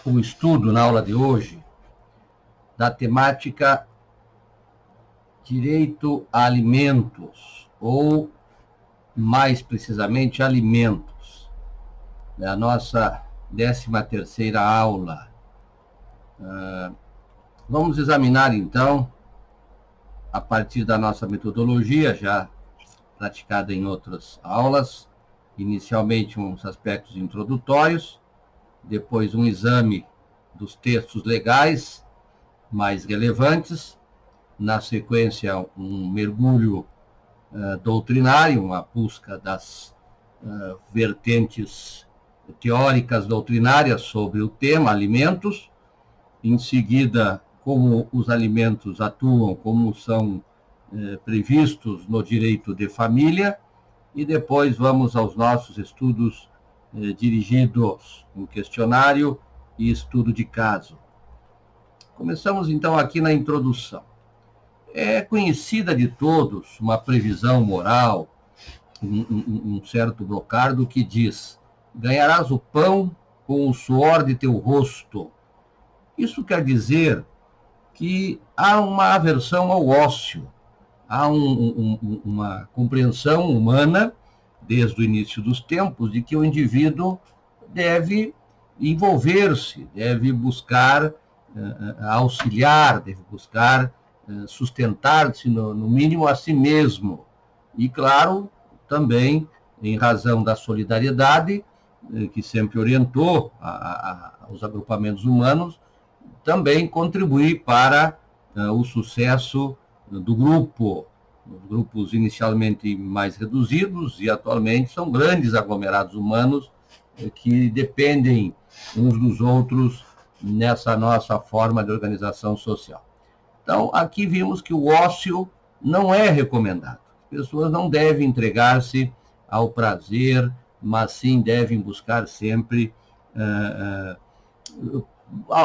o estudo na aula de hoje da temática direito a alimentos, ou mais precisamente alimentos. É a nossa 13ª aula. Vamos examinar então, a partir da nossa metodologia, já praticada em outras aulas, inicialmente uns aspectos introdutórios, depois um exame dos textos legais mais relevantes, na sequência um mergulho doutrinário, uma busca das vertentes teóricas doutrinárias sobre o tema alimentos, em seguida como os alimentos atuam, como são previstos no direito de família, e depois vamos aos nossos estudos dirigidos em questionário e estudo de caso. Começamos então aqui na introdução. É conhecida de todos uma previsão moral, um certo brocardo que diz: ganharás o pão com o suor de teu rosto. Isso quer dizer que há uma aversão ao ócio, há uma compreensão humana, desde o início dos tempos, de que o indivíduo deve envolver-se, deve buscar auxiliar, deve buscar sustentar-se, no mínimo, a si mesmo. E, claro, também, em razão da solidariedade, que sempre orientou os agrupamentos humanos, também contribuir para o sucesso do grupo. Os grupos inicialmente mais reduzidos e atualmente são grandes aglomerados humanos que dependem uns dos outros nessa nossa forma de organização social. Então, aqui vimos que o ócio não é recomendado. As pessoas não devem entregar-se ao prazer, mas sim devem buscar sempre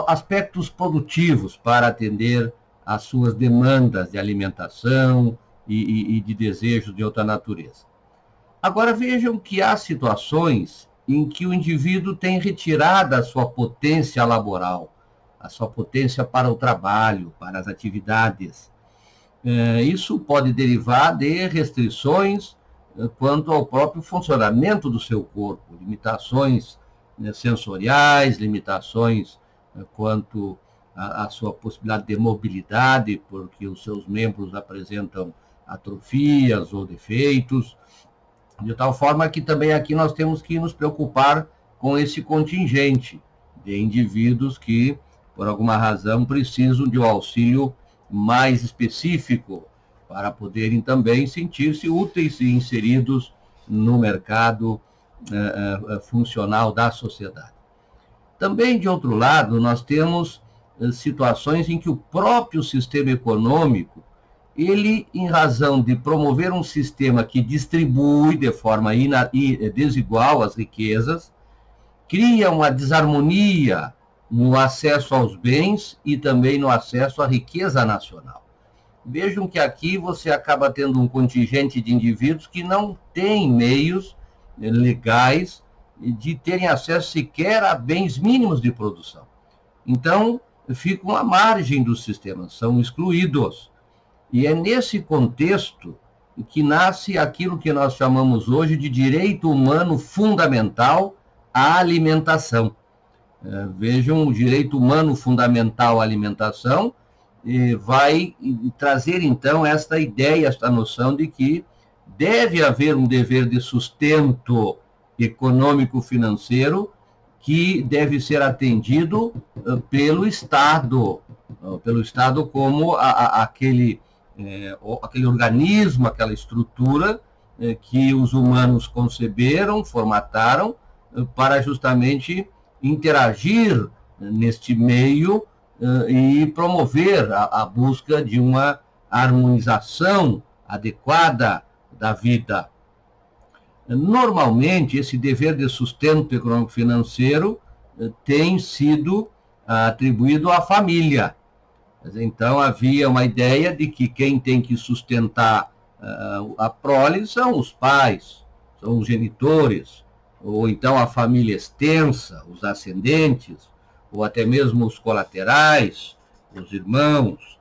aspectos produtivos para atender às suas demandas de alimentação e de desejos de outra natureza. Agora, vejam que há situações em que o indivíduo tem retirado a sua potência laboral, a sua potência para o trabalho, para as atividades. Isso pode derivar de restrições quanto ao próprio funcionamento do seu corpo, limitações sensoriais, limitações quanto à sua possibilidade de mobilidade, porque os seus membros apresentam atrofias ou defeitos, de tal forma que também aqui nós temos que nos preocupar com esse contingente de indivíduos que, por alguma razão, precisam de um auxílio mais específico para poderem também sentir-se úteis e inseridos no mercado funcional da sociedade. Também, de outro lado, nós temos situações em que o próprio sistema econômico, ele, em razão de promover um sistema que distribui de forma desigual as riquezas, cria uma desarmonia no acesso aos bens e também no acesso à riqueza nacional. Vejam que aqui você acaba tendo um contingente de indivíduos que não têm meios legais de terem acesso sequer a bens mínimos de produção. Então, ficam à margem do sistema, são excluídos. E é nesse contexto que nasce aquilo que nós chamamos hoje de direito humano fundamental à alimentação. Vejam, o direito humano fundamental à alimentação vai trazer, então, esta ideia, esta noção de que deve haver um dever de sustento econômico-financeiro que deve ser atendido pelo Estado como aquele organismo, aquela estrutura que os humanos conceberam, formataram, para justamente interagir neste meio e promover a busca de uma harmonização adequada da vida. Normalmente, esse dever de sustento econômico-financeiro tem sido atribuído à família. Então, havia uma ideia de que quem tem que sustentar a prole são os pais, são os genitores, ou então a família extensa, os ascendentes, ou até mesmo os colaterais, os irmãos.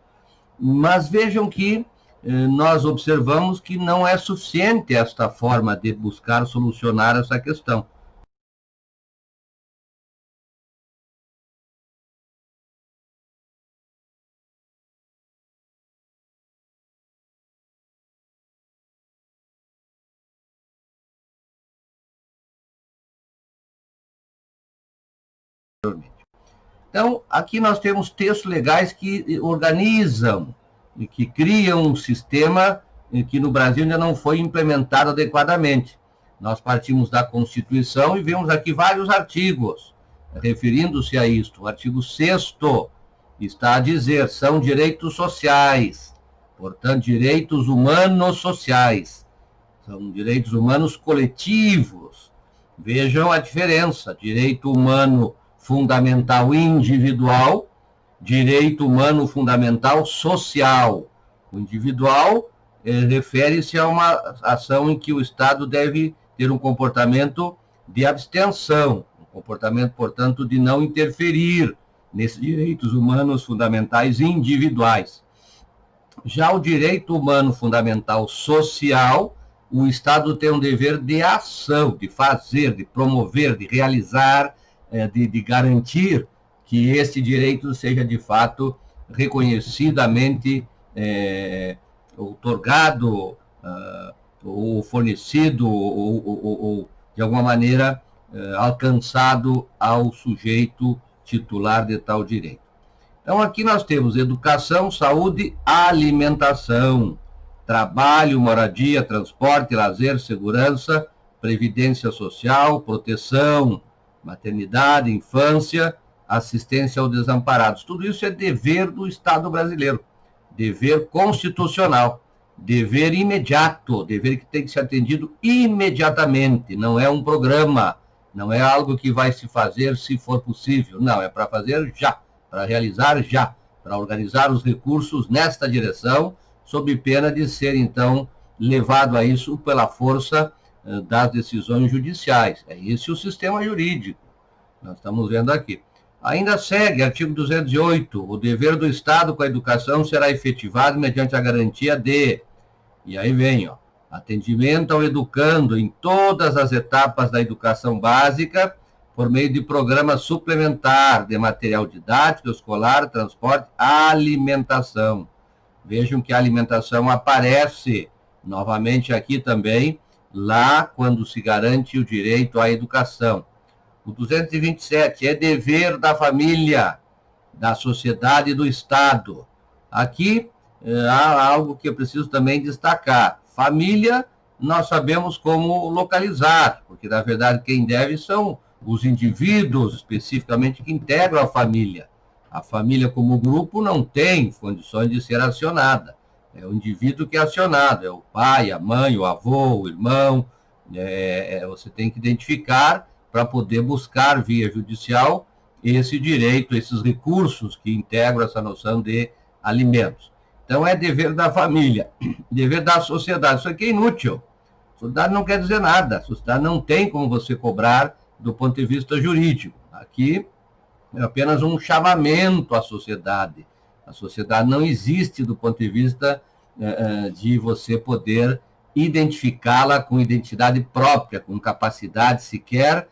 Mas vejam que nós observamos que não é suficiente esta forma de buscar solucionar essa questão. Então, aqui nós temos textos legais que organizam e que criam um sistema que no Brasil ainda não foi implementado adequadamente. Nós partimos da Constituição e vemos aqui vários artigos referindo-se a isto. O artigo 6º está a dizer, são direitos sociais, portanto, direitos humanos sociais, são direitos humanos coletivos. Vejam a diferença, direito humano fundamental individual, direito humano fundamental social. O individual refere-se a uma ação em que o Estado deve ter um comportamento de abstenção, um comportamento, portanto, de não interferir nesses direitos humanos fundamentais individuais. Já o direito humano fundamental social, o Estado tem um dever de ação, de fazer, de promover, de realizar, de garantir que esse direito seja, de fato, reconhecidamente outorgado, ou fornecido, ou de alguma maneira, alcançado ao sujeito titular de tal direito. Então, aqui nós temos educação, saúde, alimentação, trabalho, moradia, transporte, lazer, segurança, previdência social, proteção, maternidade, infância, assistência aos desamparados. Tudo isso é dever do Estado brasileiro, dever constitucional, dever imediato, dever que tem que ser atendido imediatamente, não é um programa, não é algo que vai se fazer se for possível, não, é para fazer já, para realizar já, para organizar os recursos nesta direção, sob pena de ser, então, levado a isso pela força das decisões judiciais. É esse o sistema jurídico, nós estamos vendo aqui. Ainda segue, artigo 208, o dever do Estado com a educação será efetivado mediante a garantia de... E aí vem, ó, atendimento ao educando em todas as etapas da educação básica, por meio de programa suplementar de material didático, escolar, transporte, alimentação. Vejam que a alimentação aparece novamente aqui também, lá quando se garante o direito à educação. O 227 é dever da família, da sociedade e do Estado. Aqui há algo que eu preciso também destacar. Família, nós sabemos como localizar, porque, na verdade, quem deve são os indivíduos, especificamente, que integram a família. A família, como grupo, não tem condições de ser acionada. É o indivíduo que é acionado, é o pai, a mãe, o avô, o irmão. Você tem que identificar para poder buscar, via judicial, esse direito, esses recursos que integram essa noção de alimentos. Então, é dever da família, dever da sociedade. Isso aqui é inútil. A sociedade não quer dizer nada. A sociedade não tem como você cobrar do ponto de vista jurídico. Aqui é apenas um chamamento à sociedade. A sociedade não existe do ponto de vista de você poder identificá-la com identidade própria, com capacidade sequer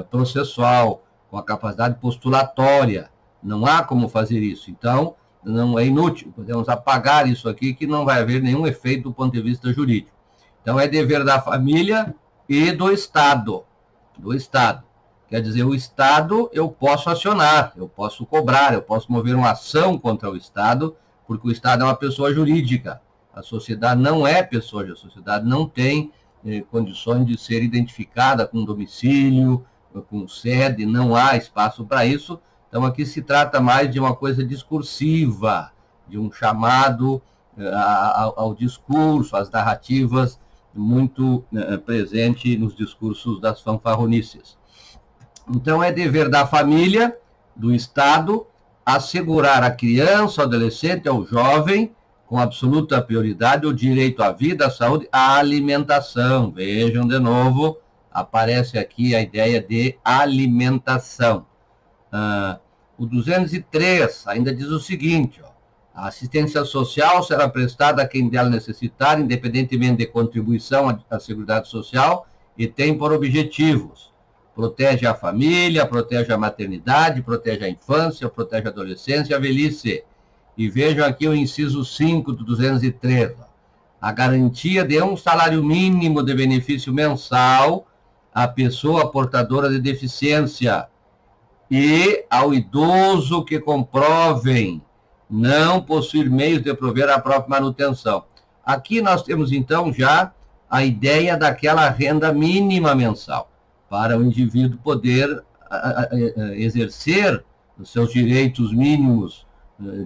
processual, com a capacidade postulatória. Não há como fazer isso. Então, não é inútil. Podemos apagar isso aqui, que não vai haver nenhum efeito do ponto de vista jurídico. Então, é dever da família e do Estado. Do Estado. Quer dizer, o Estado eu posso acionar, eu posso cobrar, eu posso mover uma ação contra o Estado, porque o Estado é uma pessoa jurídica. A sociedade não é pessoa jurídica, a sociedade não tem condições de ser identificada com domicílio, com sede, não há espaço para isso. Então, aqui se trata mais de uma coisa discursiva, de um chamado ao discurso, às narrativas, muito presente nos discursos das fanfarronices. Então, é dever da família, do Estado, assegurar à criança, ao adolescente, ao jovem, com absoluta prioridade, o direito à vida, à saúde, à alimentação. Vejam de novo, aparece aqui a ideia de alimentação. O 203 ainda diz o seguinte, ó, a assistência social será prestada a quem dela necessitar, independentemente de contribuição à Seguridade Social, e tem por objetivos: protege a família, protege a maternidade, protege a infância, protege a adolescência e a velhice. E vejam aqui o inciso 5 do 203, ó, a garantia de um salário mínimo de benefício mensal à pessoa portadora de deficiência e ao idoso que comprovem não possuir meios de prover a própria manutenção. Aqui nós temos, então, já a ideia daquela renda mínima mensal, para o indivíduo poder exercer os seus direitos mínimos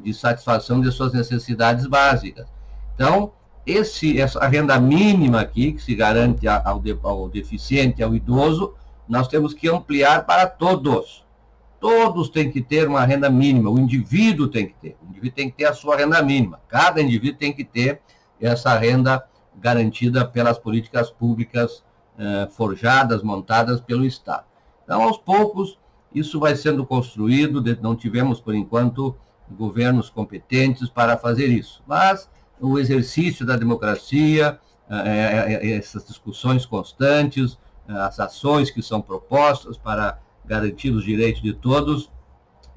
de satisfação de suas necessidades básicas. Então, essa renda mínima aqui, que se garante ao deficiente, ao idoso, nós temos que ampliar para todos. Todos têm que ter uma renda mínima, o indivíduo tem que ter. O indivíduo tem que ter a sua renda mínima. Cada indivíduo tem que ter essa renda garantida pelas políticas públicas forjadas, montadas pelo Estado. Então, aos poucos, isso vai sendo construído. Não tivemos, por enquanto, governos competentes para fazer isso. Mas o exercício da democracia, essas discussões constantes, as ações que são propostas para garantir os direitos de todos,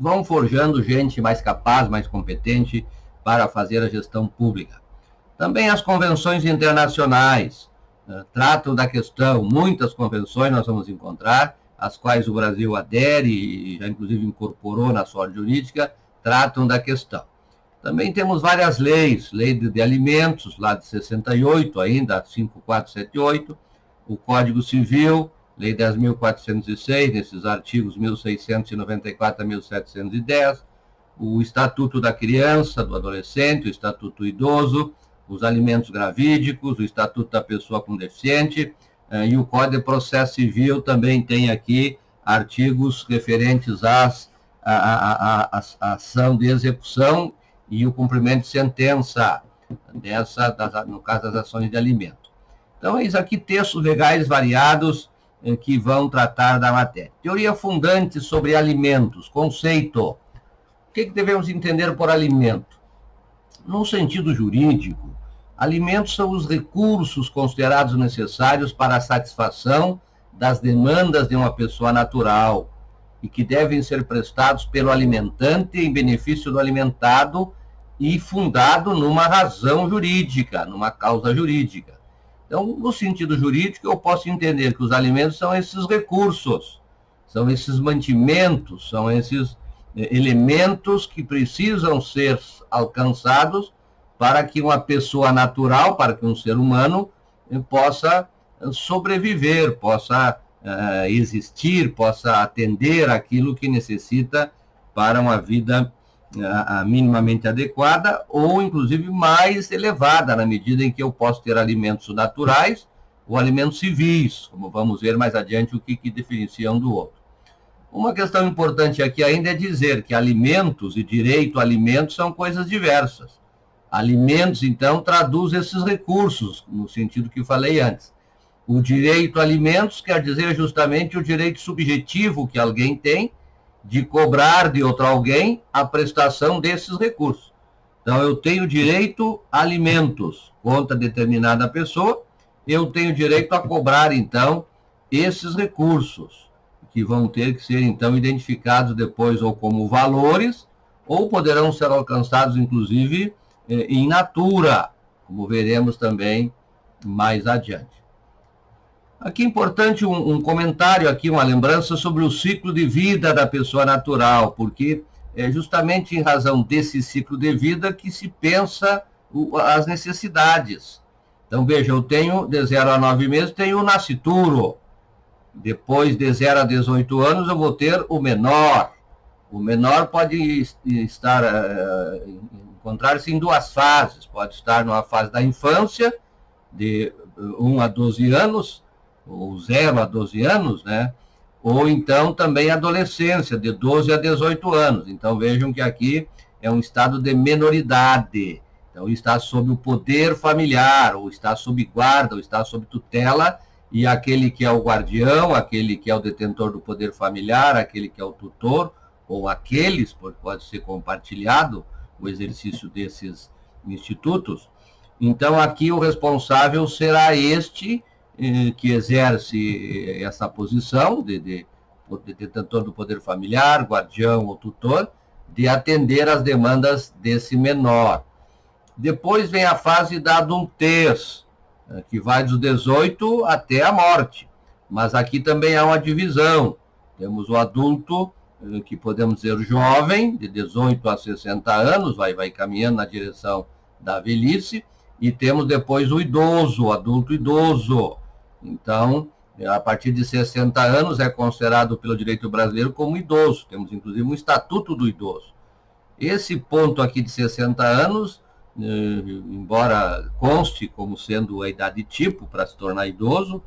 vão forjando gente mais capaz, mais competente para fazer a gestão pública. Também as convenções internacionais tratam da questão, muitas convenções nós vamos encontrar, as quais o Brasil adere e já inclusive incorporou na sua ordem jurídica, tratam da questão. Também temos várias leis, lei de alimentos, lá de 68 ainda, 5478, o Código Civil, Lei 10.406, nesses artigos 1694 a 1710, o Estatuto da Criança, do Adolescente, o Estatuto do Idoso, os alimentos gravídicos, o Estatuto da Pessoa com Deficiente, e o Código de Processo Civil também tem aqui artigos referentes à ação de execução e o cumprimento de sentença, no caso das ações de alimento. Então, eis aqui textos legais variados que vão tratar da matéria. Teoria fundante sobre alimentos, conceito. O que devemos entender por alimento? Num sentido jurídico, alimentos são os recursos considerados necessários para a satisfação das demandas de uma pessoa natural e que devem ser prestados pelo alimentante em benefício do alimentado e fundado numa razão jurídica, numa causa jurídica. Então, no sentido jurídico, eu posso entender que os alimentos são esses recursos, são esses mantimentos, são esses elementos que precisam ser alcançados para que uma pessoa natural, para que um ser humano possa sobreviver, possa existir, possa atender aquilo que necessita para uma vida minimamente adequada ou, inclusive, mais elevada, na medida em que eu posso ter alimentos naturais ou alimentos civis, como vamos ver mais adiante o que diferencia um do outro. Uma questão importante aqui ainda é dizer que alimentos e direito a alimentos são coisas diversas. Alimentos, então, traduz esses recursos, no sentido que falei antes. O direito a alimentos quer dizer justamente o direito subjetivo que alguém tem de cobrar de outro alguém a prestação desses recursos. Então, eu tenho direito a alimentos contra determinada pessoa, eu tenho direito a cobrar, então, esses recursos, que vão ter que ser, então, identificados depois ou como valores, ou poderão ser alcançados, inclusive, in natura, como veremos também mais adiante. Aqui é importante um comentário, aqui uma lembrança sobre o ciclo de vida da pessoa natural, porque é justamente em razão desse ciclo de vida que se pensa as necessidades. Então, veja, eu tenho de 0 a 9 meses, tenho o nascituro. Depois de 0 a 18 anos, eu vou ter o menor. O menor pode estar, encontrar-se em duas fases. Pode estar numa fase da infância, de 1 a 12 anos, ou 0 a 12 anos, né? Ou então também adolescência, de 12 a 18 anos. Então vejam que aqui é um estado de menoridade. Então está sob o poder familiar, ou está sob guarda, ou está sob tutela, e aquele que é o guardião, aquele que é o detentor do poder familiar, aquele que é o tutor, ou aqueles, porque pode ser compartilhado o exercício desses institutos. Então, aqui o responsável será este que exerce essa posição de detentor do poder familiar, guardião ou tutor, de atender às demandas desse menor. Depois vem a fase da adultez, que vai dos 18 até a morte. Mas aqui também há uma divisão. Temos o adulto, que podemos dizer jovem, de 18 a 60 anos, vai caminhando na direção da velhice, e temos depois o idoso, o adulto idoso. Então, a partir de 60 anos é considerado pelo direito brasileiro como idoso. Temos, inclusive, um estatuto do idoso. Esse ponto aqui de 60 anos, embora conste como sendo a idade tipo para se tornar idoso,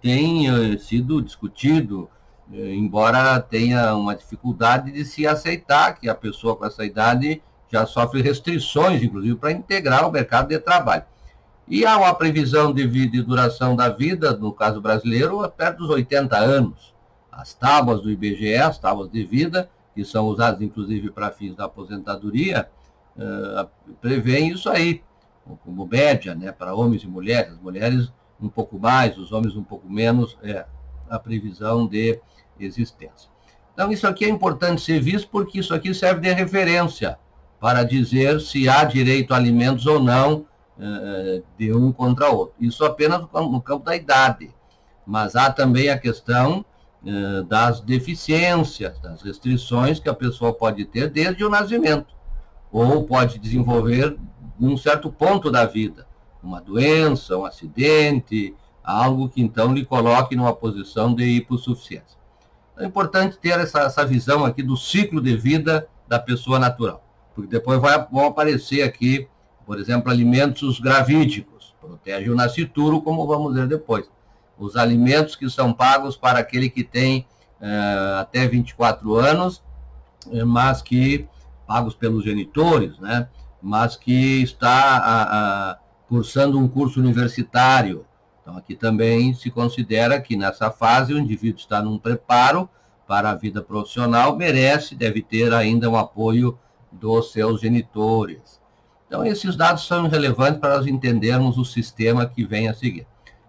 tem sido discutido, embora tenha uma dificuldade de se aceitar que a pessoa com essa idade já sofre restrições, inclusive, para integrar o mercado de trabalho. E há uma previsão de vida e duração da vida, no caso brasileiro, perto dos 80 anos. As tábuas do IBGE, as tábuas de vida, que são usadas, inclusive, para fins da aposentadoria, prevêem isso aí, como média, né, para homens e mulheres. As mulheres um pouco mais, os homens um pouco menos, a previsão de existência. Então, isso aqui é importante ser visto, porque isso aqui serve de referência para dizer se há direito a alimentos ou não, de um contra o outro. Isso apenas no campo da idade. Mas há também a questão das deficiências, das restrições que a pessoa pode ter desde o nascimento, ou pode desenvolver num certo ponto da vida, uma doença, um acidente, algo que então lhe coloque numa posição de hipossuficiência. É importante ter essa visão aqui do ciclo de vida da pessoa natural, porque depois vão aparecer aqui, por exemplo, alimentos gravídicos, protege o nascituro, como vamos ver depois. Os alimentos que são pagos para aquele que tem até 24 anos, mas que, pagos pelos genitores, né, mas que está cursando um curso universitário. Então, aqui também se considera que nessa fase o indivíduo está num preparo para a vida profissional, deve ter ainda um apoio dos seus genitores. Então, esses dados são relevantes para nós entendermos o sistema que vem a seguir.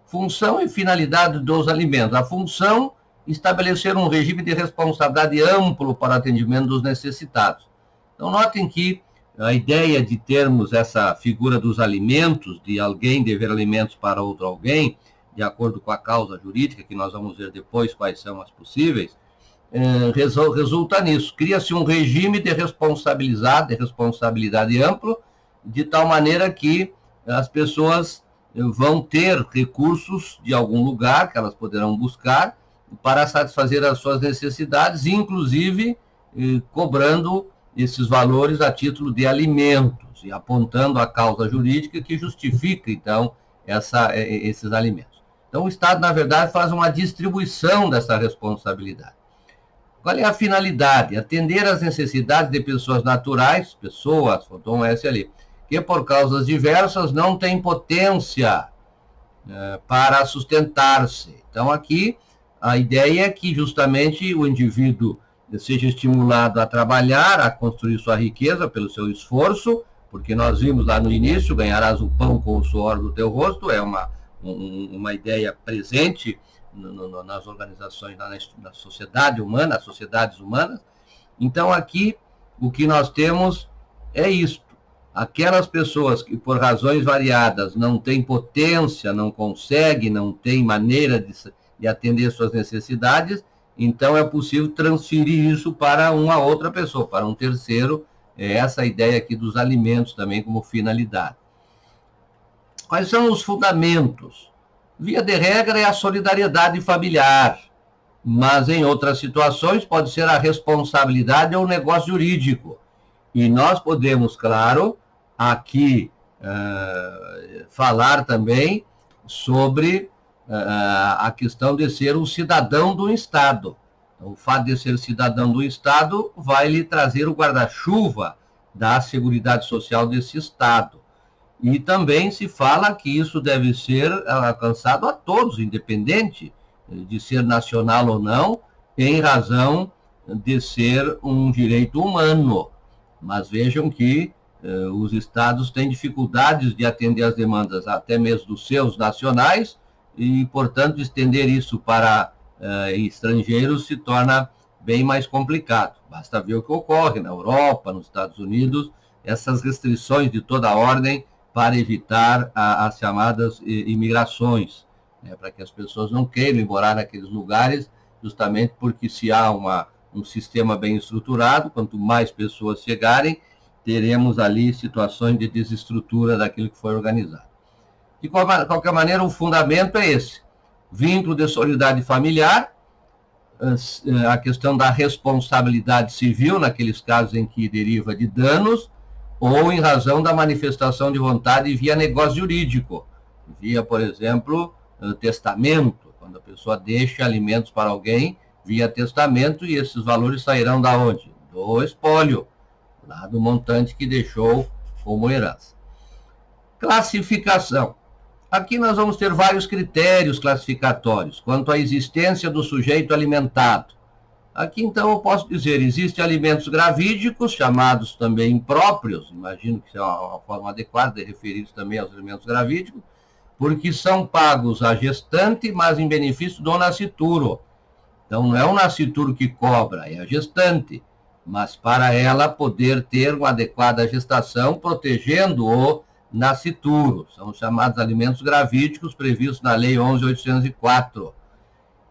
Função e finalidade dos alimentos. A função, estabelecer um regime de responsabilidade amplo para o atendimento dos necessitados. Então, notem que a ideia de termos essa figura dos alimentos, de alguém dever alimentos para outro alguém, de acordo com a causa jurídica, que nós vamos ver depois quais são as possíveis, resulta nisso. Cria-se um regime de responsabilidade amplo, de tal maneira que as pessoas vão ter recursos de algum lugar que elas poderão buscar para satisfazer as suas necessidades, inclusive cobrando esses valores a título de alimentos e apontando a causa jurídica que justifica, então, esses alimentos. Então, o Estado, na verdade, faz uma distribuição dessa responsabilidade. Qual é a finalidade? Atender às necessidades de pessoas naturais, faltou um S ali, que por causas diversas não têm potência para sustentar-se. Então, aqui, a ideia é que justamente o indivíduo seja estimulado a trabalhar, a construir sua riqueza pelo seu esforço, porque nós vimos lá no início, ganharás o pão com o suor do teu rosto, é uma ideia presente nas organizações, na sociedade humana, nas sociedades humanas. Então, aqui, o que nós temos é isto. Aquelas pessoas que, por razões variadas, não têm potência, não conseguem, não têm maneira de atender suas necessidades, então é possível transferir isso para uma outra pessoa, para um terceiro. É essa a ideia aqui dos alimentos também como finalidade. Quais são os fundamentos? Via de regra é a solidariedade familiar, mas em outras situações pode ser a responsabilidade ou o negócio jurídico. E nós podemos, claro, aqui falar também sobre a questão de ser um cidadão do Estado. Então, o fato de ser cidadão do Estado vai lhe trazer o guarda-chuva da Seguridade Social desse Estado. E também se fala que isso deve ser alcançado a todos, independente de ser nacional ou não, em razão de ser um direito humano. Mas vejam que os estados têm dificuldades de atender as demandas até mesmo dos seus nacionais e, portanto, estender isso para estrangeiros se torna bem mais complicado. Basta ver o que ocorre na Europa, nos Estados Unidos, essas restrições de toda a ordem para evitar as chamadas imigrações, né, para que as pessoas não queiram ir morar naqueles lugares, justamente porque se há um sistema bem estruturado, quanto mais pessoas chegarem, teremos ali situações de desestrutura daquilo que foi organizado. De qualquer maneira, o fundamento é esse: vínculo de solidariedade familiar, a questão da responsabilidade civil, naqueles casos em que deriva de danos, ou em razão da manifestação de vontade via negócio jurídico, via, por exemplo, testamento, quando a pessoa deixa alimentos para alguém via testamento, e esses valores sairão da onde? Do espólio, lá do montante que deixou como herança. Classificação. Aqui nós vamos ter vários critérios classificatórios quanto à existência do sujeito alimentado. Aqui, então, eu posso dizer, existem alimentos gravídicos, chamados também impróprios, imagino que é uma forma adequada de referir-se também aos alimentos gravídicos, porque são pagos à gestante, mas em benefício do nascituro. Então, não é o nascituro que cobra, é a gestante, mas para ela poder ter uma adequada gestação, protegendo o nascituro. São os chamados alimentos gravídicos previstos na Lei 11.804.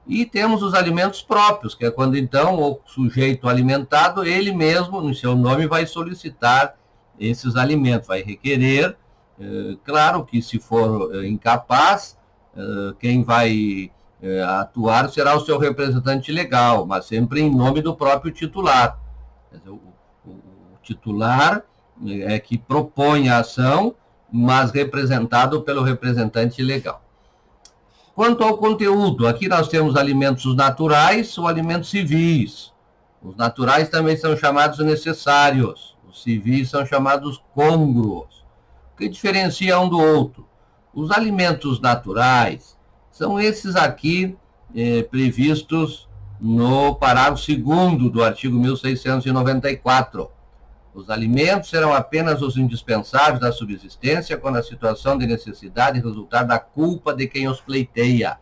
E temos os alimentos próprios, que é quando, então, o sujeito alimentado, ele mesmo, no seu nome, vai solicitar esses alimentos, vai requerer. Claro que, se for incapaz, quem vai atuar será o seu representante legal, mas sempre em nome do próprio titular. Quer dizer, o titular é que propõe a ação, mas representado pelo representante legal. Quanto ao conteúdo, aqui nós temos alimentos naturais ou alimentos civis. Os naturais também são chamados necessários, os civis são chamados côngruos. O que diferencia um do outro? Os alimentos naturais são esses aqui previstos no parágrafo 2º do artigo 1694. Os alimentos serão apenas os indispensáveis da subsistência quando a situação de necessidade resultar da culpa de quem os pleiteia.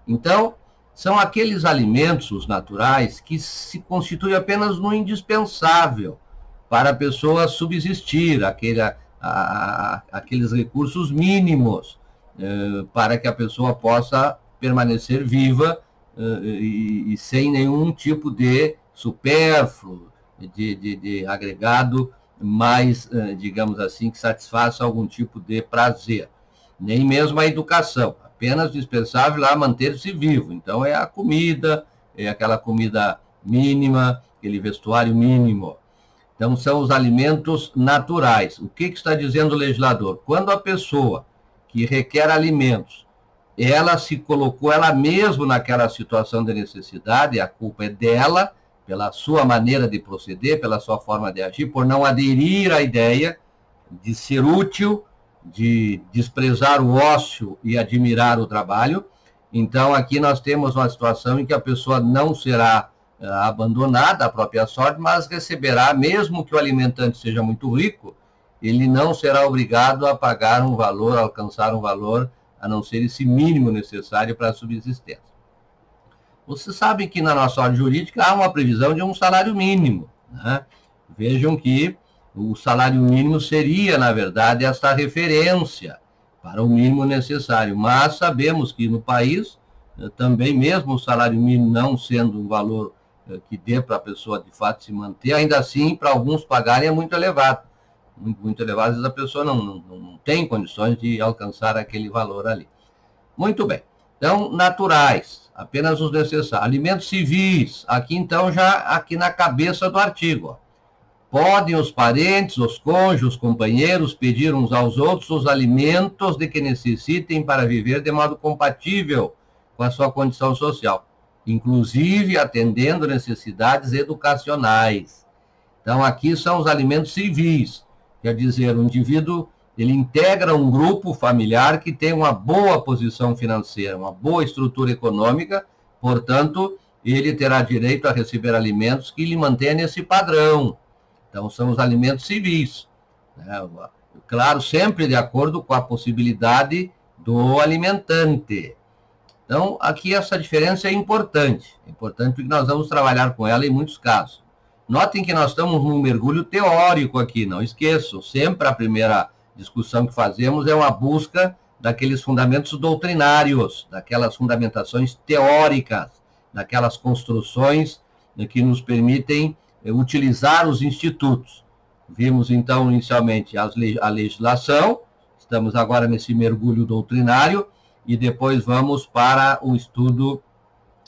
Então, são aqueles alimentos, os naturais, que se constituem apenas no indispensável para a pessoa subsistir, aqueles recursos mínimos para que a pessoa possa permanecer viva e sem nenhum tipo de supérfluo, de agregado mais, digamos assim, que satisfaça algum tipo de prazer. Nem mesmo a educação, apenas dispensável a manter-se vivo. Então, é a comida, é aquela comida mínima, aquele vestuário mínimo. Então, são os alimentos naturais. O que está dizendo o legislador? Quando a pessoa que requer alimentos, ela se colocou ela mesma naquela situação de necessidade, a culpa é dela, pela sua maneira de proceder, pela sua forma de agir, por não aderir à ideia de ser útil, de desprezar o ócio e admirar o trabalho. Então, aqui nós temos uma situação em que a pessoa não será abandonada à própria sorte, mas receberá, mesmo que o alimentante seja muito rico, ele não será obrigado a pagar um valor, a alcançar um valor, a não ser esse mínimo necessário para a subsistência. Vocês sabem que na nossa ordem jurídica há uma previsão de um salário mínimo, né? Vejam que o salário mínimo seria, na verdade, esta referência para o mínimo necessário. Mas sabemos que no país, também mesmo o salário mínimo não sendo um valor que dê para a pessoa, de fato, se manter, ainda assim, para alguns pagarem é muito elevado. Muito elevado, às vezes a pessoa não tem condições de alcançar aquele valor ali. Muito bem. Então, naturais, apenas os necessários. Alimentos civis, aqui então já aqui na cabeça do artigo. Ó. Podem os parentes, os cônjuges, os companheiros pedir uns aos outros os alimentos de que necessitem para viver de modo compatível com a sua condição social, inclusive atendendo necessidades educacionais. Então, aqui são os alimentos civis, quer dizer, o indivíduo ele integra um grupo familiar que tem uma boa posição financeira, uma boa estrutura econômica, portanto, ele terá direito a receber alimentos que lhe mantenham nesse padrão. Então, são os alimentos civis, né? Claro, sempre de acordo com a possibilidade do alimentante. Então, aqui essa diferença é importante porque nós vamos trabalhar com ela em muitos casos. Notem que nós estamos num mergulho teórico aqui, não esqueçam, sempre a primeira discussão que fazemos é uma busca daqueles fundamentos doutrinários, daquelas fundamentações teóricas, daquelas construções que nos permitem utilizar os institutos. Vimos, então, inicialmente a legislação, estamos agora nesse mergulho doutrinário, e depois vamos para o estudo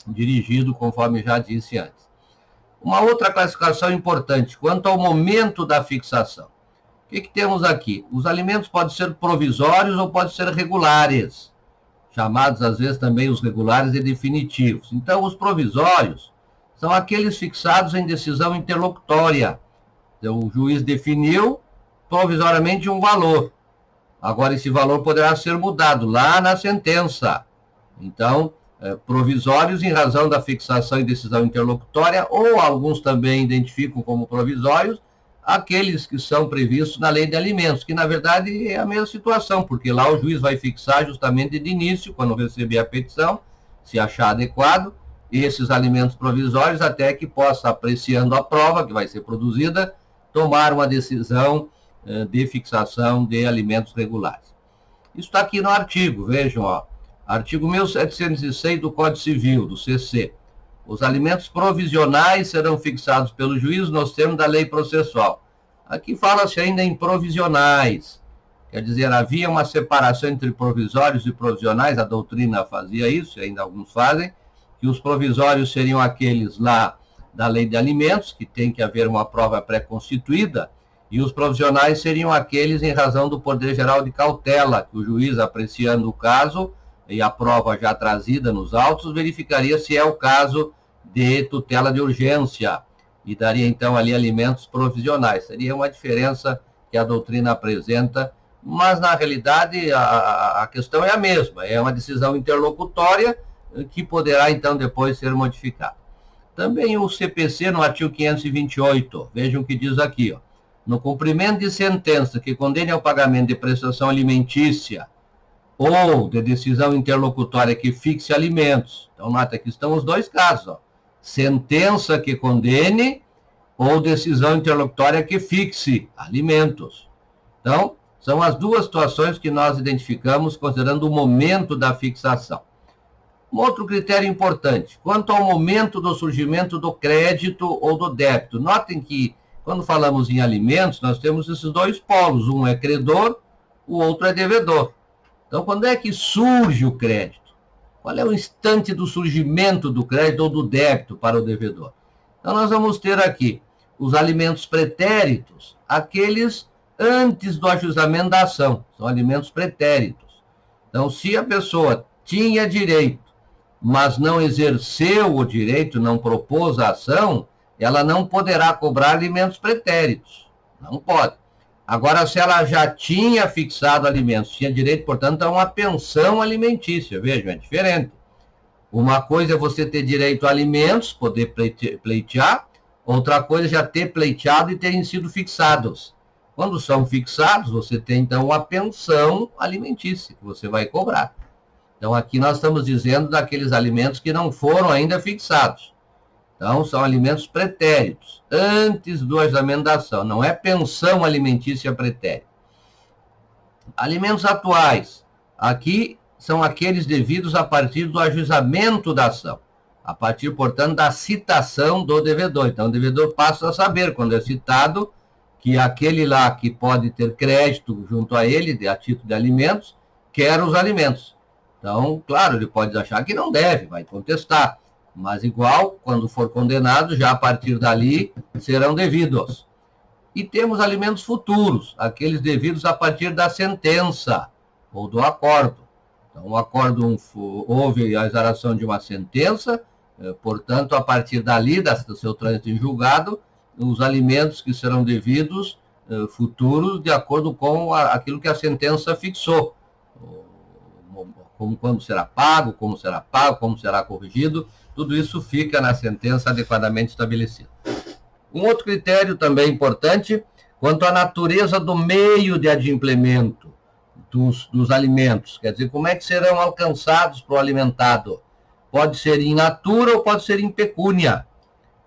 dirigido, conforme já disse antes. Uma outra classificação importante, quanto ao momento da fixação. O que temos aqui? Os alimentos podem ser provisórios ou podem ser regulares, chamados, às vezes, também os regulares e definitivos. Então, os provisórios são aqueles fixados em decisão interlocutória. Então, o juiz definiu provisoriamente um valor. Agora, esse valor poderá ser mudado lá na sentença. Então, provisórios em razão da fixação em decisão interlocutória, ou alguns também identificam como provisórios aqueles que são previstos na lei de alimentos, que na verdade é a mesma situação, porque lá o juiz vai fixar justamente de início, quando receber a petição, se achar adequado, esses alimentos provisórios, até que possa, apreciando a prova que vai ser produzida, tomar uma decisão de fixação de alimentos regulares. Isso está aqui no artigo, vejam, ó, artigo 1706 do Código Civil, do CC. Os alimentos provisionais serão fixados pelo juiz nos termos da lei processual. Aqui fala-se ainda em provisionais, quer dizer, havia uma separação entre provisórios e provisionais, a doutrina fazia isso, e ainda alguns fazem, que os provisórios seriam aqueles lá da lei de alimentos, que tem que haver uma prova pré-constituída, e os provisionais seriam aqueles em razão do poder geral de cautela, que o juiz, apreciando o caso, e a prova já trazida nos autos, verificaria se é o caso de tutela de urgência, e daria então ali alimentos provisionais. Seria uma diferença que a doutrina apresenta, mas na realidade a questão é a mesma, é uma decisão interlocutória que poderá então depois ser modificada. Também o CPC no artigo 528, vejam o que diz aqui, ó. No cumprimento de sentença que condene ao pagamento de prestação alimentícia ou de decisão interlocutória que fixe alimentos. Então, nota que estão os dois casos, ó. Sentença que condene ou decisão interlocutória que fixe alimentos. Então, são as duas situações que nós identificamos considerando o momento da fixação. Um outro critério importante, quanto ao momento do surgimento do crédito ou do débito. Notem que, quando falamos em alimentos, nós temos esses dois polos, um é credor, o outro é devedor. Então, quando é que surge o crédito? Qual é o instante do surgimento do crédito ou do débito para o devedor? Então, nós vamos ter aqui os alimentos pretéritos, aqueles antes do ajuizamento da ação, são alimentos pretéritos. Então, se a pessoa tinha direito, mas não exerceu o direito, não propôs a ação, ela não poderá cobrar alimentos pretéritos. Não pode. Agora, se ela já tinha fixado alimentos, tinha direito, portanto, a uma pensão alimentícia. Vejam, é diferente. Uma coisa é você ter direito a alimentos, poder pleitear, outra coisa é já ter pleiteado e terem sido fixados. Quando são fixados, você tem, então, uma pensão alimentícia que você vai cobrar. Então, aqui nós estamos dizendo daqueles alimentos que não foram ainda fixados. Então, são alimentos pretéritos, antes do ajuizamento da ação. Não é pensão alimentícia pretérita. Alimentos atuais. Aqui são aqueles devidos a partir do ajuizamento da ação. A partir, portanto, da citação do devedor. Então, o devedor passa a saber, quando é citado, que aquele lá que pode ter crédito junto a ele, a título de alimentos, quer os alimentos. Então, claro, ele pode achar que não deve, vai contestar. Mas igual, quando for condenado, já a partir dali serão devidos. E temos alimentos futuros, aqueles devidos a partir da sentença ou do acordo. Então, o acordo houve a exaração de uma sentença, portanto, a partir dali, do seu trânsito em julgado, os alimentos que serão devidos futuros de acordo com aquilo que a sentença fixou. como quando será pago, como será corrigido, tudo isso fica na sentença adequadamente estabelecido. Um outro critério também importante, quanto à natureza do meio de adimplemento dos alimentos, quer dizer, como é que serão alcançados para o alimentado? Pode ser in natura ou pode ser in pecúnia.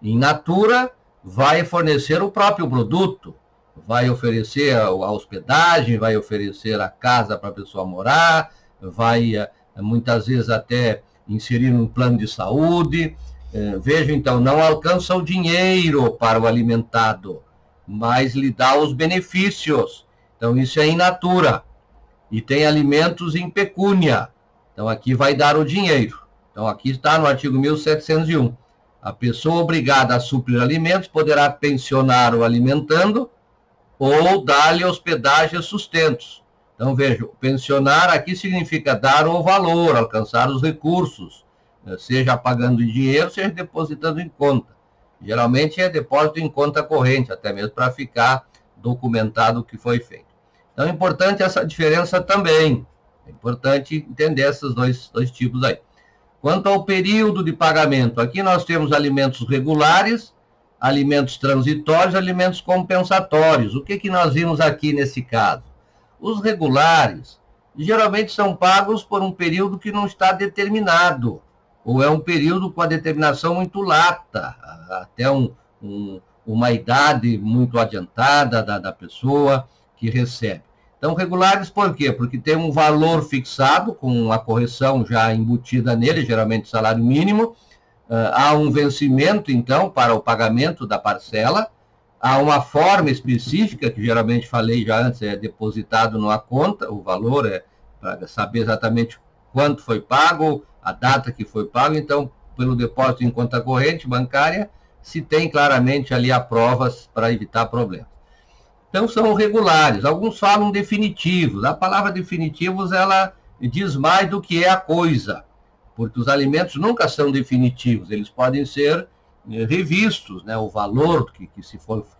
In natura, vai fornecer o próprio produto, vai oferecer a hospedagem, vai oferecer a casa para a pessoa morar, vai muitas vezes até inserir um plano de saúde. Veja, então, não alcança o dinheiro para o alimentado, mas lhe dá os benefícios. Então, isso é in natura. E tem alimentos em pecúnia. Então, aqui vai dar o dinheiro. Então, aqui está no artigo 1701. A pessoa obrigada a suprir alimentos poderá pensionar o alimentando ou dar-lhe hospedagem e sustentos. Então, veja, pensionar aqui significa dar o valor, alcançar os recursos, seja pagando em dinheiro, seja depositando em conta. Geralmente é depósito em conta corrente, até mesmo para ficar documentado o que foi feito. Então, é importante essa diferença também. É importante entender esses dois tipos aí. Quanto ao período de pagamento, aqui nós temos alimentos regulares, alimentos transitórios, alimentos compensatórios. O que nós vimos aqui nesse caso? Os regulares geralmente são pagos por um período que não está determinado, ou é um período com a determinação muito lata, até uma idade muito adiantada da pessoa que recebe. Então, regulares por quê? Porque tem um valor fixado, com a correção já embutida nele, geralmente salário mínimo, há um vencimento, então, para o pagamento da parcela, há uma forma específica, que geralmente falei já antes, é depositado numa conta, o valor é para saber exatamente quanto foi pago, a data que foi pago, então, pelo depósito em conta corrente bancária, se tem claramente ali a provas para evitar problemas. Então, são regulares. Alguns falam definitivos. A palavra definitivos, ela diz mais do que é a coisa, porque os alimentos nunca são definitivos, eles podem ser revistos, né, o valor que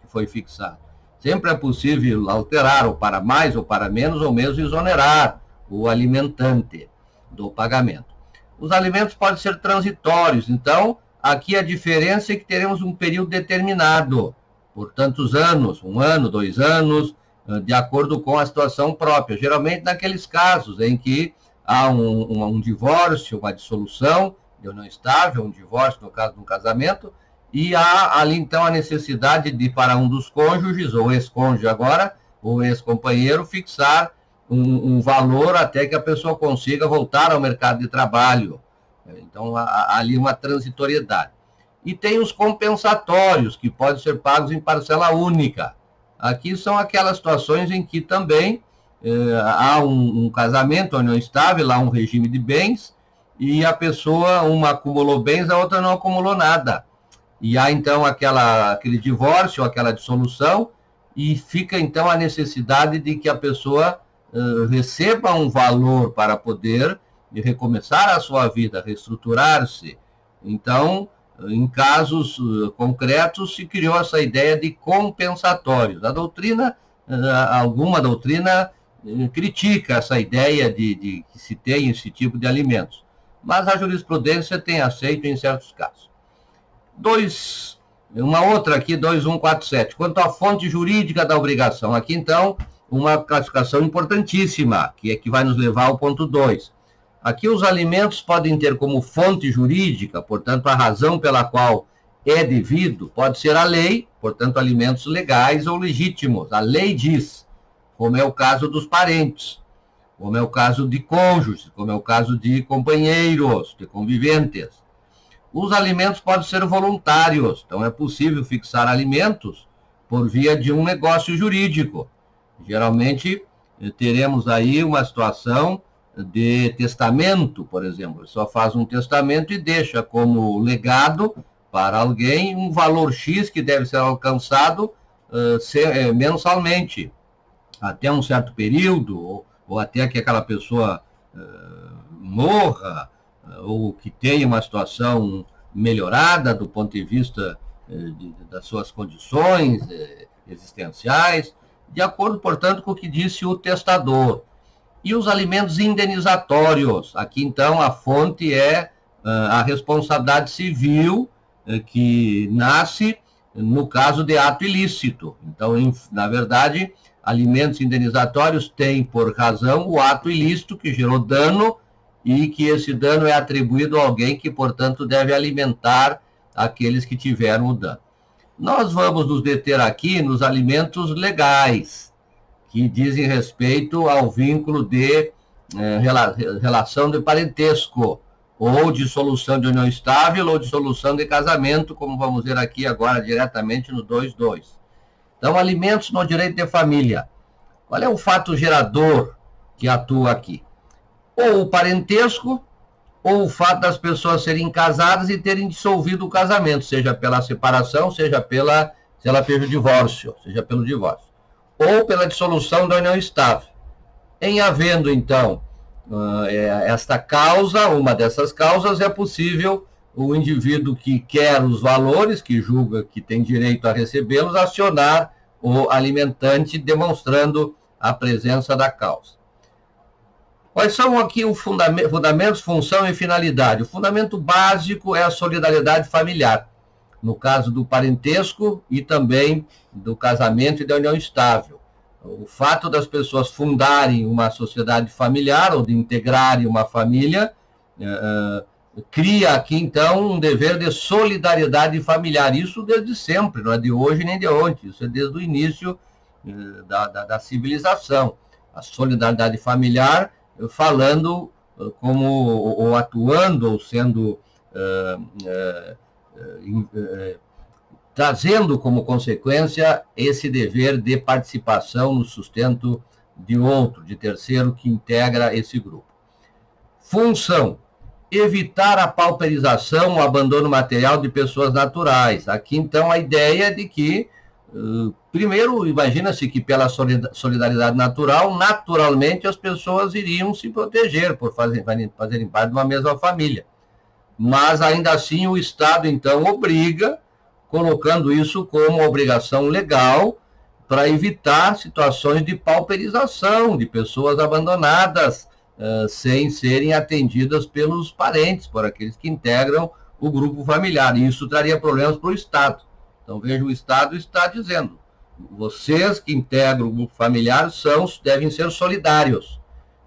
foi fixado. Sempre é possível alterar, ou para mais, ou para menos, ou mesmo exonerar o alimentante do pagamento. Os alimentos podem ser transitórios, então, aqui a diferença é que teremos um período determinado, por tantos anos, 1 ano, 2 anos, de acordo com a situação própria. Geralmente naqueles casos em que há um divórcio, uma dissolução de união estável, um divórcio no caso de um casamento, e há ali então a necessidade de, para um dos cônjuges, ou ex-cônjuge agora, ou ex-companheiro, fixar um valor até que a pessoa consiga voltar ao mercado de trabalho. Então, há ali uma transitoriedade. E tem os compensatórios, que podem ser pagos em parcela única. Aqui são aquelas situações em que também há um casamento, união estável, há um regime de bens, e a pessoa, uma acumulou bens, a outra não acumulou nada. E há, então, aquele divórcio, aquela dissolução, e fica, então, a necessidade de que a pessoa receba um valor para poder recomeçar a sua vida, reestruturar-se. Então, em casos concretos, se criou essa ideia de compensatórios. A doutrina, alguma doutrina, critica essa ideia de que se tem esse tipo de alimentos, mas a jurisprudência tem aceito em certos casos. Uma outra aqui, 2147, quanto à fonte jurídica da obrigação. Aqui, então, uma classificação importantíssima, que vai nos levar ao ponto 2. Aqui os alimentos podem ter como fonte jurídica, portanto, a razão pela qual é devido, pode ser a lei, portanto, alimentos legais ou legítimos. A lei diz, como é o caso dos parentes, como é o caso de cônjuges, como é o caso de companheiros, de conviventes. Os alimentos podem ser voluntários, então é possível fixar alimentos por via de um negócio jurídico. Geralmente, teremos aí uma situação de testamento, por exemplo. Só faz um testamento e deixa como legado para alguém um valor X que deve ser alcançado mensalmente, até um certo período, ou até que aquela pessoa morra, ou que tenha uma situação melhorada do ponto de vista das suas condições existenciais, de acordo, portanto, com o que disse o testador. E os alimentos indenizatórios. Aqui, então, a fonte é a responsabilidade civil, que nasce no caso de ato ilícito. Então, na verdade, alimentos indenizatórios têm por razão o ato ilícito que gerou dano e que esse dano é atribuído a alguém que, portanto, deve alimentar aqueles que tiveram o dano. Nós vamos nos deter aqui nos alimentos legais, que dizem respeito ao vínculo de relação de parentesco, ou de dissolução de união estável, ou de dissolução de casamento, como vamos ver aqui agora diretamente no 2.2. Então, alimentos no direito de família. Qual é o fato gerador que atua aqui? Ou o parentesco, ou o fato das pessoas serem casadas e terem dissolvido o casamento, seja pela separação, seja pelo divórcio, ou pela dissolução da união estável. Em havendo, então, esta causa, uma dessas causas, é possível o indivíduo que quer os valores, que julga que tem direito a recebê-los, acionar o alimentante, demonstrando a presença da causa. Quais são aqui os fundamentos, função e finalidade? O fundamento básico é a solidariedade familiar, no caso do parentesco e também do casamento e da união estável. O fato das pessoas fundarem uma sociedade familiar ou de integrarem uma família cria aqui, então, um dever de solidariedade familiar. Isso desde sempre, não é de hoje nem de ontem, isso é desde o início da civilização. A solidariedade familiar, falando como, ou atuando, ou sendo, trazendo como consequência esse dever de participação no sustento de outro, de terceiro, que integra esse grupo. Função: evitar a pauperização, o abandono material de pessoas naturais. Aqui, então, a ideia é de que, primeiro, imagina-se que pela solidariedade natural, naturalmente as pessoas iriam se proteger por fazerem parte de uma mesma família. Mas, ainda assim, o Estado, então, obriga, colocando isso como obrigação legal para evitar situações de pauperização, de pessoas abandonadas, sem serem atendidas pelos parentes, por aqueles que integram o grupo familiar. E isso traria problemas para o Estado. Então, veja, o Estado está dizendo: vocês que integram o grupo familiar devem ser solidários.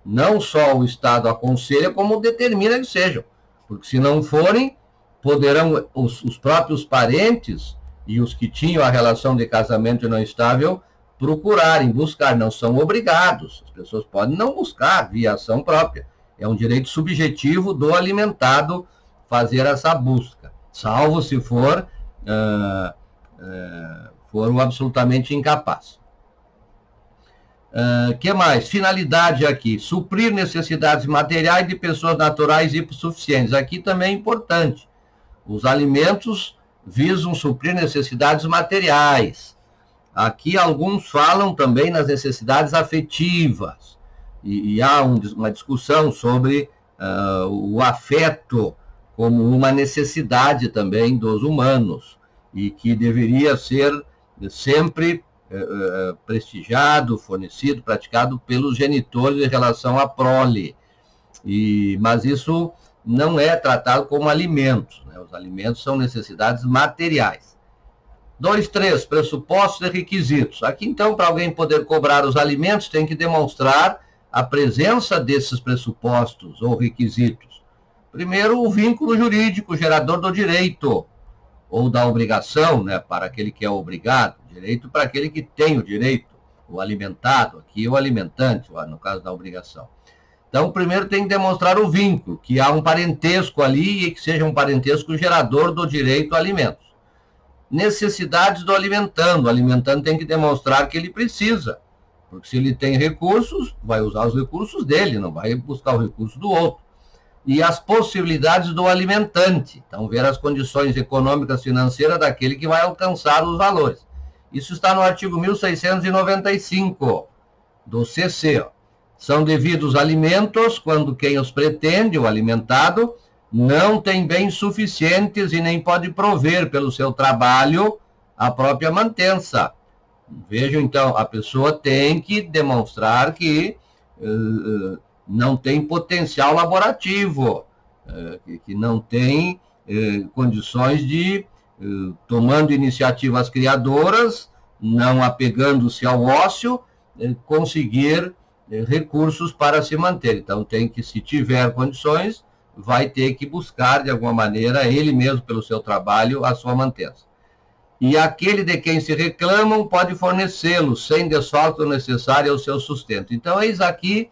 Não só o Estado aconselha, como determina que sejam. Porque, se não forem, poderão os próprios parentes e os que tinham a relação de casamento não estável procurarem, buscar, não são obrigados. As pessoas podem não buscar via ação própria. É um direito subjetivo do alimentado fazer essa busca, salvo se for o absolutamente incapaz. Que mais? Finalidade aqui: suprir necessidades materiais de pessoas naturais hipossuficientes. Aqui também é importante. Os alimentos visam suprir necessidades materiais. Aqui alguns falam também nas necessidades afetivas. E há uma discussão sobre o afeto como uma necessidade também dos humanos, e que deveria ser sempre prestigiado, fornecido, praticado pelos genitores em relação à prole. Mas isso não é tratado como alimentos, né? Os alimentos são necessidades materiais. 2.3, pressupostos e requisitos. Aqui, então, para alguém poder cobrar os alimentos, tem que demonstrar a presença desses pressupostos ou requisitos. Primeiro, o vínculo jurídico, gerador do direito, ou da obrigação, né, para aquele que é obrigado, direito para aquele que tem o direito, o alimentado, aqui o alimentante, no caso da obrigação. Então, primeiro tem que demonstrar o vínculo, que há um parentesco ali e que seja um parentesco gerador do direito a alimentos. Necessidades do alimentando. O alimentando tem que demonstrar que ele precisa, porque se ele tem recursos, vai usar os recursos dele, não vai buscar o recurso do outro. E as possibilidades do alimentante. Então, ver as condições econômicas financeiras daquele que vai alcançar os valores. Isso está no artigo 1695 do CC. São devidos alimentos quando quem os pretende, o alimentado, não tem bens suficientes e nem pode prover pelo seu trabalho a própria mantença. Vejam, então, a pessoa tem que demonstrar que não tem potencial laborativo, que não tem condições de, tomando iniciativas criadoras, não apegando-se ao ócio, conseguir recursos para se manter. Então, tem que, se tiver condições, vai ter que buscar, de alguma maneira, ele mesmo, pelo seu trabalho, a sua mantença. E aquele de quem se reclamam pode fornecê-lo, sem desfalco necessário ao seu sustento. Então, eis aqui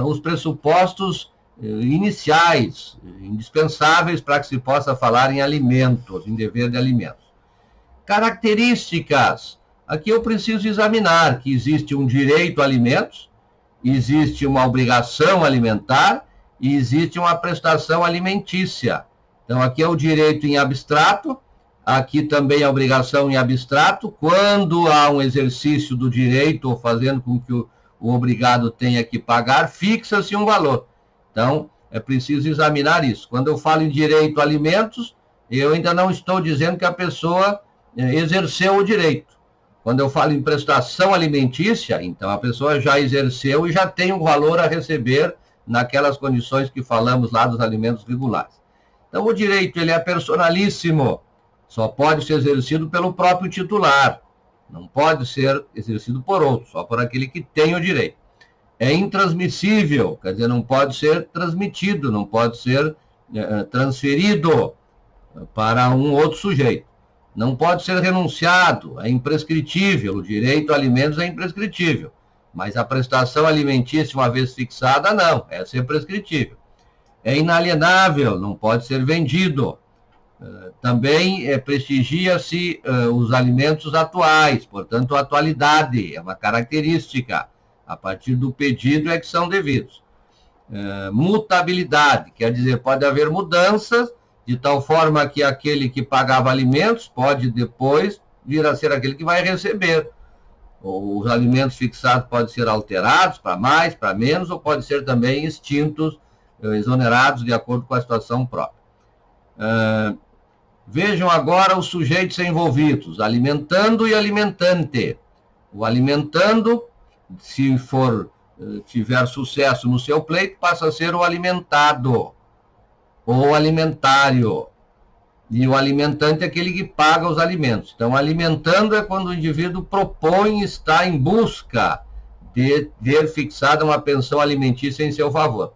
os pressupostos iniciais, indispensáveis para que se possa falar em alimentos, em dever de alimentos. Características. Aqui eu preciso examinar que existe um direito a alimentos, existe uma obrigação alimentar e existe uma prestação alimentícia. Então, aqui é o direito em abstrato, aqui também a obrigação em abstrato. Quando há um exercício do direito, ou fazendo com que o obrigado tenha que pagar, fixa-se um valor. Então, é preciso examinar isso. Quando eu falo em direito a alimentos, eu ainda não estou dizendo que a pessoa exerceu o direito. Quando eu falo em prestação alimentícia, então a pessoa já exerceu e já tem um valor a receber naquelas condições que falamos lá dos alimentos regulares. Então, o direito, ele é personalíssimo, só pode ser exercido pelo próprio titular, não pode ser exercido por outro, só por aquele que tem o direito. É intransmissível, quer dizer, não pode ser transmitido, não pode ser transferido para um outro sujeito. Não pode ser renunciado, é imprescritível, o direito a alimentos é imprescritível, mas a prestação alimentícia, uma vez fixada, não, essa é prescritível. É inalienável, não pode ser vendido. Também prestigia-se os alimentos atuais, portanto, a atualidade é uma característica. A partir do pedido é que são devidos. Mutabilidade, quer dizer, pode haver mudanças, de tal forma que aquele que pagava alimentos pode depois vir a ser aquele que vai receber. Os alimentos fixados podem ser alterados para mais, para menos, ou podem ser também extintos, exonerados de acordo com a situação própria. Vejam agora os sujeitos envolvidos, alimentando e alimentante. O alimentando, se tiver sucesso no seu pleito, passa a ser o alimentado, ou alimentário. E o alimentante é aquele que paga os alimentos. Então, alimentando é quando o indivíduo propõe, está em busca de ver fixada uma pensão alimentícia em seu favor.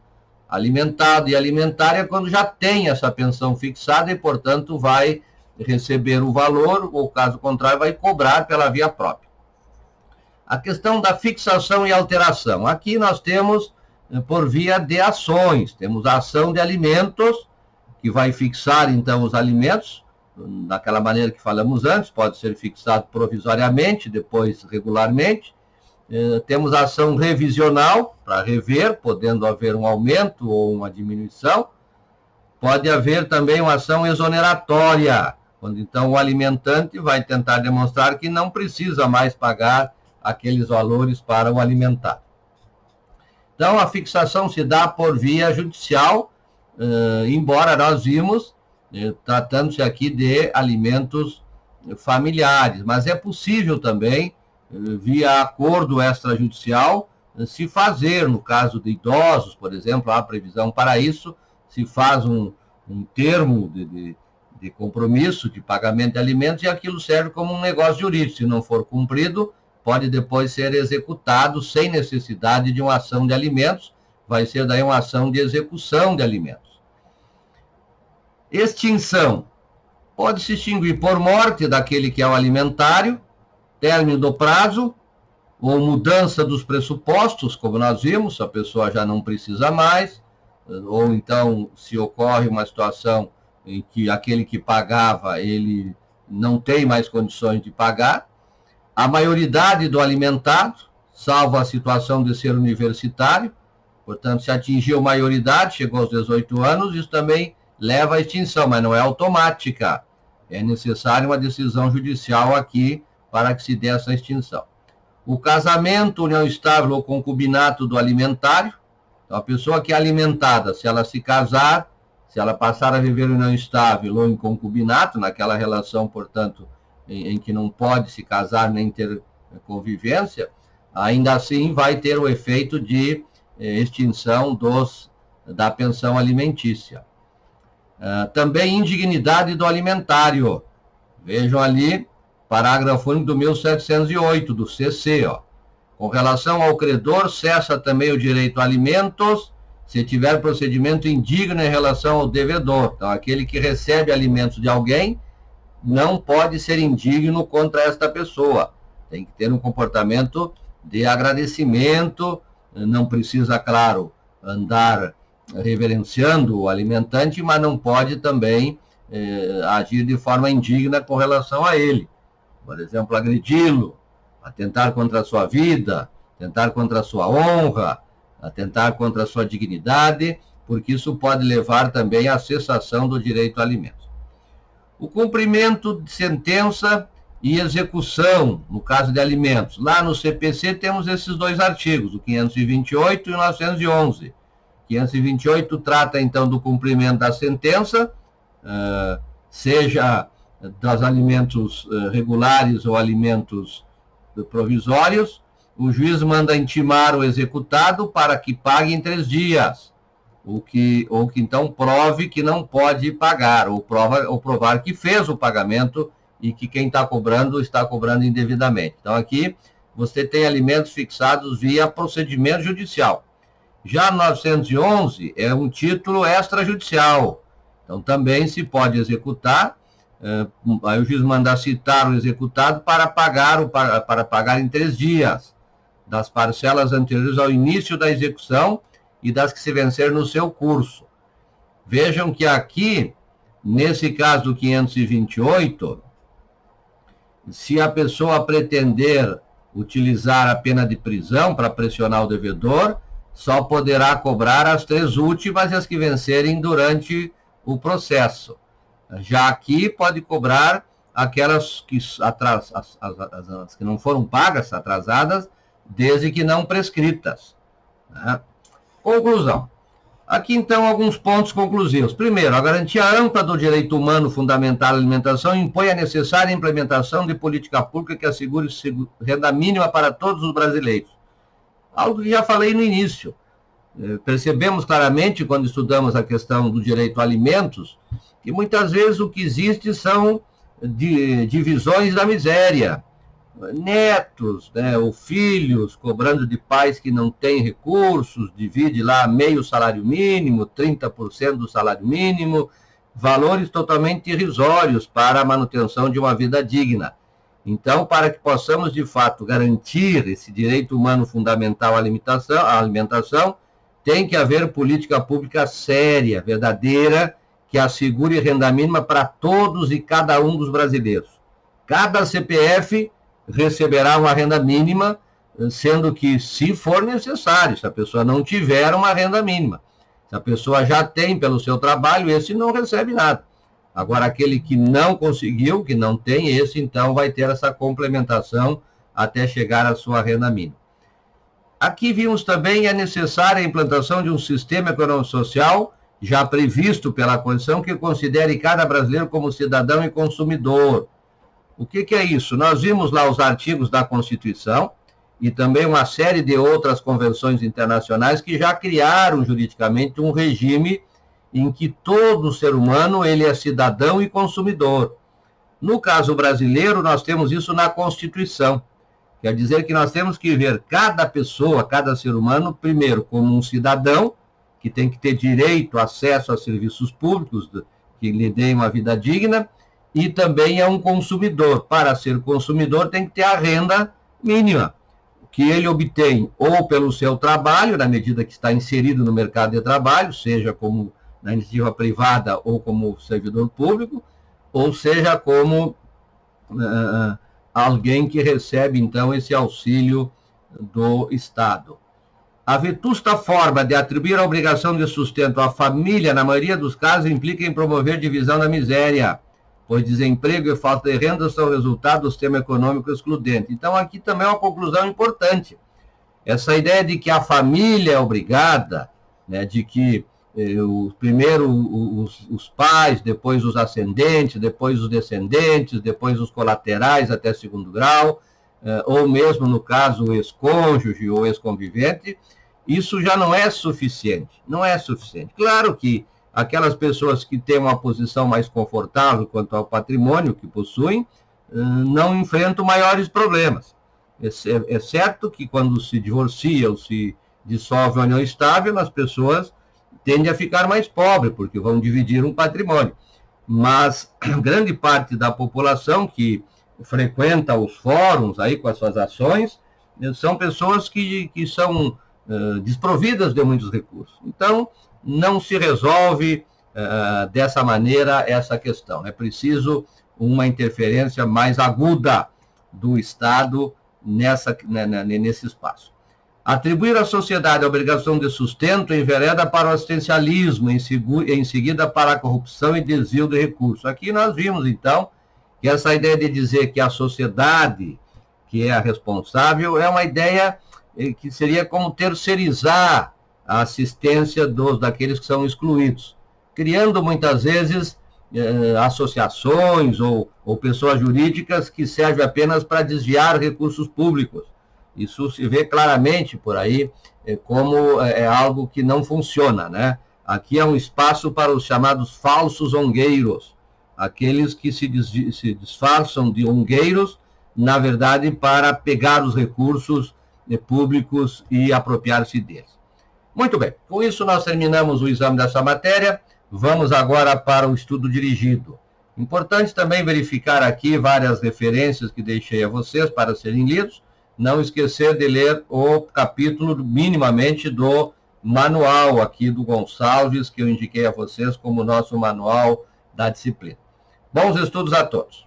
Alimentado e alimentário é quando já tem essa pensão fixada e, portanto, vai receber o valor, ou caso contrário, vai cobrar pela via própria. A questão da fixação e alteração. Aqui nós temos por via de ações. Temos a ação de alimentos, que vai fixar, então, os alimentos, daquela maneira que falamos antes, pode ser fixado provisoriamente, depois regularmente. Temos a ação revisional, para rever, podendo haver um aumento ou uma diminuição. Pode haver também uma ação exoneratória, quando, então, o alimentante vai tentar demonstrar que não precisa mais pagar aqueles valores para o alimentar. Então, a fixação se dá por via judicial, embora nós vimos, tratando-se aqui de alimentos familiares, mas é possível também, via acordo extrajudicial, se fazer, no caso de idosos, por exemplo, há previsão para isso, se faz um termo de compromisso de pagamento de alimentos e aquilo serve como um negócio jurídico. Se não for cumprido, pode depois ser executado sem necessidade de uma ação de alimentos, vai ser daí uma ação de execução de alimentos. Extinção. Pode se extinguir por morte daquele que é o alimentário, término do prazo, ou mudança dos pressupostos, como nós vimos, a pessoa já não precisa mais, ou então se ocorre uma situação em que aquele que pagava, ele não tem mais condições de pagar. A maioridade do alimentado, salvo a situação de ser universitário, portanto, se atingiu a maioridade, chegou aos 18 anos, isso também leva à extinção, mas não é automática. É necessária uma decisão judicial aqui para que se dê essa extinção. O casamento, união estável ou concubinato do alimentário. Então, a pessoa que é alimentada, se ela se casar, se ela passar a viver em união estável ou em concubinato, naquela relação, portanto, em que não pode se casar nem ter convivência, ainda assim vai ter o efeito de extinção da pensão alimentícia. Também indignidade do alimentário. Vejam ali, parágrafo único do 1708, do CC, ó. Com relação ao credor, cessa também o direito a alimentos, se tiver procedimento indigno em relação ao devedor. Então, aquele que recebe alimentos de alguém não pode ser indigno contra esta pessoa. Tem que ter um comportamento de agradecimento, não precisa, claro, andar reverenciando o alimentante, mas não pode também agir de forma indigna com relação a ele. Por exemplo, agredi-lo, atentar contra a sua vida, atentar contra a sua honra, atentar contra a sua dignidade, porque isso pode levar também à cessação do direito a alimentos. O cumprimento de sentença e execução, no caso de alimentos. Lá no CPC temos esses dois artigos, o 528 e o 911. 528 trata, então, do cumprimento da sentença, seja dos alimentos regulares ou alimentos provisórios. O juiz manda intimar o executado para que pague em 3 dias, ou que então prove que não pode pagar, ou provar que fez o pagamento e que quem está cobrando indevidamente. Então, aqui você tem alimentos fixados via procedimento judicial. Já 911 é um título extrajudicial, então também se pode executar, aí o juiz manda citar o executado para pagar em 3 dias, das parcelas anteriores ao início da execução e das que se vencer no seu curso. Vejam que aqui, nesse caso do 528, se a pessoa pretender utilizar a pena de prisão para pressionar o devedor, só poderá cobrar as 3 últimas e as que vencerem durante o processo. Já aqui pode cobrar aquelas que, as que não foram pagas, atrasadas, desde que não prescritas. Né? Conclusão. Aqui, então, alguns pontos conclusivos. Primeiro, a garantia ampla do direito humano fundamental à alimentação impõe a necessária implementação de política pública que assegure renda mínima para todos os brasileiros. Algo que já falei no início. Percebemos claramente, quando estudamos a questão do direito a alimentos, que muitas vezes o que existe são divisões da miséria. Netos, né, ou filhos cobrando de pais que não têm recursos, divide lá meio salário mínimo, 30% do salário mínimo, valores totalmente irrisórios para a manutenção de uma vida digna. Então, para que possamos, de fato, garantir esse direito humano fundamental à alimentação, tem que haver política pública séria, verdadeira, que assegure renda mínima para todos e cada um dos brasileiros. Cada CPF receberá uma renda mínima, sendo que, se for necessário, se a pessoa não tiver uma renda mínima. Se a pessoa já tem pelo seu trabalho, esse não recebe nada. Agora, aquele que não conseguiu, que não tem, esse então vai ter essa complementação até chegar à sua renda mínima. Aqui vimos também a necessária implantação de um sistema econômico-social já previsto pela Constituição que considere cada brasileiro como cidadão e consumidor. O que é isso? Nós vimos lá os artigos da Constituição e também uma série de outras convenções internacionais que já criaram juridicamente um regime em que todo ser humano ele é cidadão e consumidor. No caso brasileiro, nós temos isso na Constituição. Quer dizer que nós temos que ver cada pessoa, cada ser humano, primeiro, como um cidadão, que tem que ter direito, acesso a serviços públicos que lhe deem uma vida digna, e também é um consumidor. Para ser consumidor, tem que ter a renda mínima, que ele obtém ou pelo seu trabalho, na medida que está inserido no mercado de trabalho, seja como na iniciativa privada ou como servidor público, ou seja como alguém que recebe, então, esse auxílio do Estado. A vetusta forma de atribuir a obrigação de sustento à família, na maioria dos casos, implica em promover divisão da miséria, pois desemprego e falta de renda são resultado do sistema econômico excludente. Então, aqui também é uma conclusão importante. Essa ideia de que a família é obrigada, né, de que primeiro os pais, depois os ascendentes, depois os descendentes, depois os colaterais até 2º grau, ou mesmo, no caso, o ex-cônjuge ou ex-convivente, isso já não é suficiente. Não é suficiente. Claro que aquelas pessoas que têm uma posição mais confortável quanto ao patrimônio que possuem, não enfrentam maiores problemas. É certo que quando se divorcia ou se dissolve a união estável, as pessoas tendem a ficar mais pobres, porque vão dividir um patrimônio. Mas grande parte da população que frequenta os fóruns aí com as suas ações, são pessoas que são desprovidas de muitos recursos. Então, não se resolve dessa maneira essa questão. É preciso uma interferência mais aguda do Estado nesse espaço. Atribuir à sociedade a obrigação de sustento envereda para o assistencialismo, em seguida para a corrupção e desvio de recursos. Aqui nós vimos, então, que essa ideia de dizer que a sociedade que é a responsável é uma ideia que seria como terceirizar a assistência daqueles que são excluídos, criando muitas vezes associações ou pessoas jurídicas que servem apenas para desviar recursos públicos. Isso se vê claramente por aí como é algo que não funciona, né? Aqui é um espaço para os chamados falsos ongueiros, aqueles que se disfarçam de ongueiros, na verdade, para pegar os recursos públicos e apropriar-se deles. Muito bem, com isso nós terminamos o exame dessa matéria. Vamos agora para o estudo dirigido. Importante também verificar aqui várias referências que deixei a vocês para serem lidos. Não esquecer de ler o capítulo, minimamente, do manual aqui do Gonçalves, que eu indiquei a vocês como nosso manual da disciplina. Bons estudos a todos.